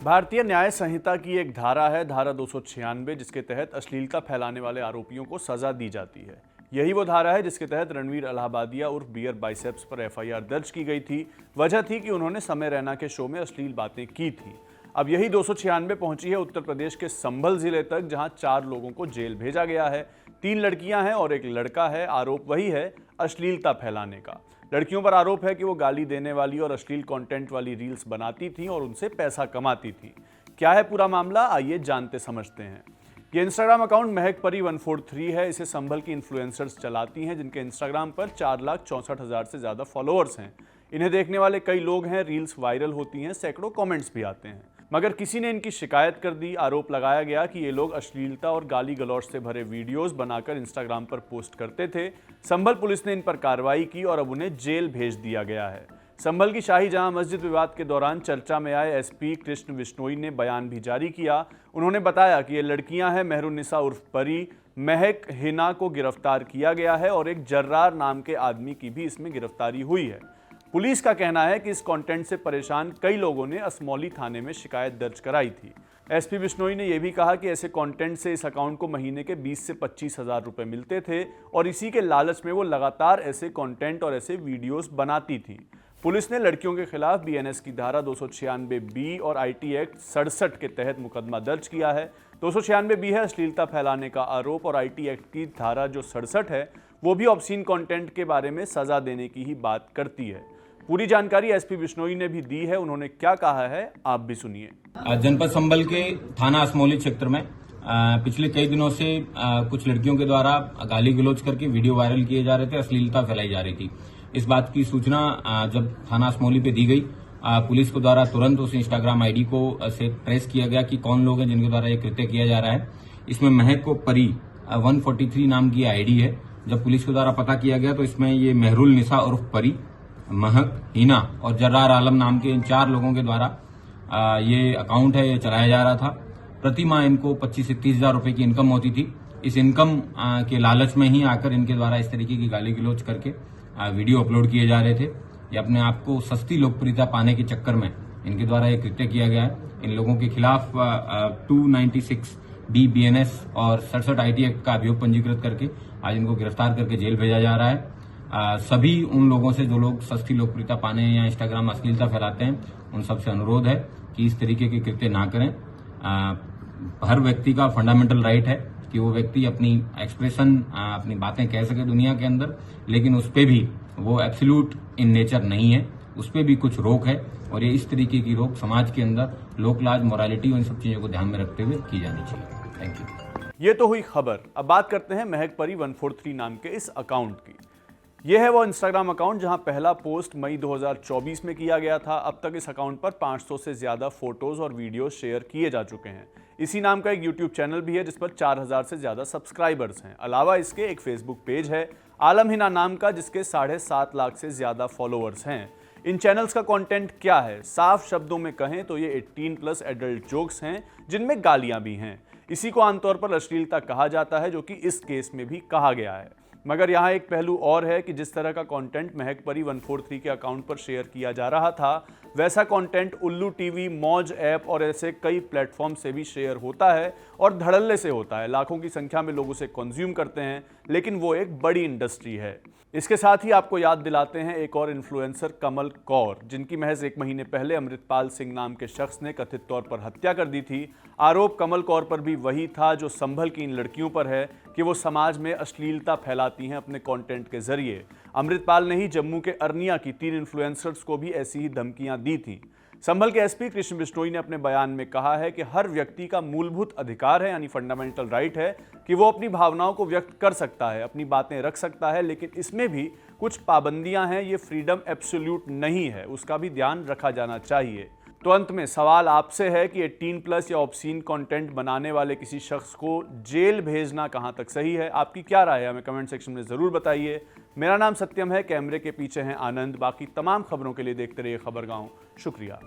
भारतीय न्याय संहिता की एक धारा है, धारा 296, जिसके तहत अश्लीलता फैलाने वाले आरोपियों को सजा दी जाती है। यही वो धारा है जिसके तहत रणवीर इलाहाबादिया उर्फ बियर बाइसेप्स पर एफआईआर दर्ज की गई थी। वजह थी कि उन्होंने समय रैना के शो में अश्लील बातें की थी। अब यही 296 पहुंची है उत्तर प्रदेश के संभल जिले तक, जहां 4 लोगों को जेल भेजा गया है। 3 लड़कियां हैं और एक लड़का है। आरोप वही है, अश्लीलता फैलाने का। लड़कियों पर आरोप है कि वो गाली देने वाली और अश्लील कंटेंट वाली रील्स बनाती थीं और उनसे पैसा कमाती थीं। क्या है पूरा मामला, आइए जानते समझते हैं। ये इंस्टाग्राम अकाउंट महक परी 143 है। इसे संभल की इन्फ्लुएंसर्स चलाती हैं, जिनके इंस्टाग्राम पर 4,64,000 से ज्यादा फॉलोअर्स हैं। इन्हें देखने वाले कई लोग हैं, रील्स वायरल होती हैं, सैकड़ों कमेंट्स भी आते हैं। मगर किसी ने इनकी शिकायत कर दी। आरोप लगाया गया कि ये लोग अश्लीलता और गाली गलौज से भरे वीडियोस बनाकर इंस्टाग्राम पर पोस्ट करते थे। संभल पुलिस ने इन पर कार्रवाई की और अब उन्हें जेल भेज दिया गया है। संभल की शाही जहां मस्जिद विवाद के दौरान चर्चा में आए एसपी कृष्ण बिश्नोई ने बयान भी जारी किया। उन्होंने बताया कि ये लड़कियां हैं मेहरुन्निसा उर्फ परी, महक, हिना को गिरफ्तार किया गया है और एक जर्रार नाम के आदमी की भी इसमें गिरफ्तारी हुई है। पुलिस का कहना है कि इस कंटेंट से परेशान कई लोगों ने असमौली थाने में शिकायत दर्ज कराई थी। एसपी बिश्नोई ने यह भी कहा कि ऐसे कंटेंट से इस अकाउंट को महीने के 20 से 25 हज़ार रुपए मिलते थे और इसी के लालच में वो लगातार ऐसे कंटेंट और ऐसे वीडियोस बनाती थी। पुलिस ने लड़कियों के खिलाफ बीएनएस की धारा 296B और आईटी एक्ट 67 के तहत मुकदमा दर्ज किया है। 296B है अश्लीलता फैलाने का आरोप और आईटी एक्ट की धारा जो 67 है वो भी ऑब्सीन कंटेंट के बारे में सजा देने की ही बात करती है। पूरी जानकारी एसपी बिश्नोई ने भी दी है। उन्होंने क्या कहा है आप भी सुनिए। जनपद संभल के थाना असमौली क्षेत्र में पिछले कई दिनों से कुछ लड़कियों के द्वारा गाली गलौज करके वीडियो वायरल किए जा रहे थे, अश्लीलता फैलाई जा रही थी। इस बात की सूचना जब थाना असमौली पे दी गई, पुलिस को द्वारा तुरंत उस इंस्टाग्राम आईडी को से ट्रेस किया गया कि कौन लोग हैं जिनके द्वारा ये कृत्य किया जा रहा है। इसमें महक को परी 143 नाम की आईडी है। जब पुलिस के द्वारा पता किया गया तो इसमें ये मेहरुन्निसा उर्फ परी, महक, हिना और जर्रार आलम नाम के इन 4 लोगों के द्वारा ये अकाउंट है, ये चलाया जा रहा था। प्रति माह इनको 25 से 30 हजार रुपए की इनकम होती थी। इस इनकम के लालच में ही आकर इनके द्वारा इस तरीके की गाली गलौज करके वीडियो अपलोड किए जा रहे थे। ये अपने आप को सस्ती लोकप्रियता पाने के चक्कर में इनके द्वारा ये कृत्य किया गया है। इन लोगों के खिलाफ 296B BNS और 67 आईटी एक्ट का अभियोग पंजीकृत करके आज इनको गिरफ्तार करके जेल भेजा जा रहा है। सभी उन लोगों से जो लोग सस्ती लोकप्रियता पाने या इंस्टाग्राम अश्लीलता फैलाते हैं, उन सबसे अनुरोध है कि इस तरीके के कृत्य ना करें। हर व्यक्ति का फंडामेंटल राइट है कि वो व्यक्ति अपनी एक्सप्रेशन, अपनी बातें कह सके दुनिया के अंदर, लेकिन उस पे भी वो एब्सोल्यूट इन नेचर नहीं है, उस पे भी कुछ रोक है और ये इस तरीके की रोक समाज के अंदर लोकलाज, मोरालिटी और इन सब चीजों को ध्यान में रखते हुए की जानी चाहिए। Thank you. ये तो हुई खबर। अब बात करते हैं महक परी 143 नाम के इस अकाउंट की। यह है वो इंस्टाग्राम अकाउंट जहां पहला पोस्ट मई 2024 में किया गया था। अब तक इस अकाउंट पर 500 से ज्यादा फोटोज और वीडियो शेयर किए जा चुके हैं। इसी नाम का एक यूट्यूब चैनल भी है जिस पर 4000 से ज्यादा सब्सक्राइबर्स हैं। अलावा इसके एक फेसबुक पेज है आलम हिना नाम का, जिसके 7.5 लाख से ज्यादा फॉलोअर्स हैं। इन चैनल्स का कंटेंट क्या है, साफ शब्दों में कहें तो ये 18+ एडल्ट जोक्स हैं जिनमें गालियां भी हैं। इसी को आमतौर पर अश्लीलता कहा जाता है, जो कि इस केस में भी कहा गया है। मगर यहाँ एक पहलू और है कि जिस तरह का कंटेंट महक परी 143 के अकाउंट पर शेयर किया जा रहा था, वैसा कंटेंट उल्लू टीवी, मौज ऐप और ऐसे कई प्लेटफॉर्म से भी शेयर होता है और धड़ल्ले से होता है। लाखों की संख्या में लोग उसे कंज्यूम करते हैं, लेकिन वो एक बड़ी इंडस्ट्री है। इसके साथ ही आपको याद दिलाते हैं एक और इन्फ्लुएंसर कमल कौर, जिनकी महज 1 महीने पहले अमृतपाल सिंह नाम के शख्स ने कथित तौर पर हत्या कर दी थी। आरोप कमल कौर पर भी वही था जो संभल की इन लड़कियों पर है कि वो समाज में अश्लीलता फैलाती हैं अपने कंटेंट के जरिए। अमृतपाल ने ही जम्मू के अरनिया की 3 इन्फ्लुएंसर्स को भी ऐसी ही धमकियां दी थी। संभल के एसपी कृष्ण बिश्नोई ने अपने बयान में कहा है कि हर व्यक्ति का मूलभूत अधिकार है, यानी फंडामेंटल राइट है कि वो अपनी भावनाओं को व्यक्त कर सकता है, अपनी बातें रख सकता है, लेकिन इसमें भी कुछ पाबंदियां हैं। ये फ्रीडम एब्सोल्यूट नहीं है, उसका भी ध्यान रखा जाना चाहिए। तो अंत में सवाल आपसे है कि 18+ या ऑब्सीन कंटेंट बनाने वाले किसी शख्स को जेल भेजना कहां तक सही है? आपकी क्या राय है? हमें कमेंट सेक्शन में जरूर बताइए। मेरा नाम सत्यम है, कैमरे के पीछे हैं आनंद। बाकी तमाम खबरों के लिए देखते रहिए खबरगांव। शुक्रिया।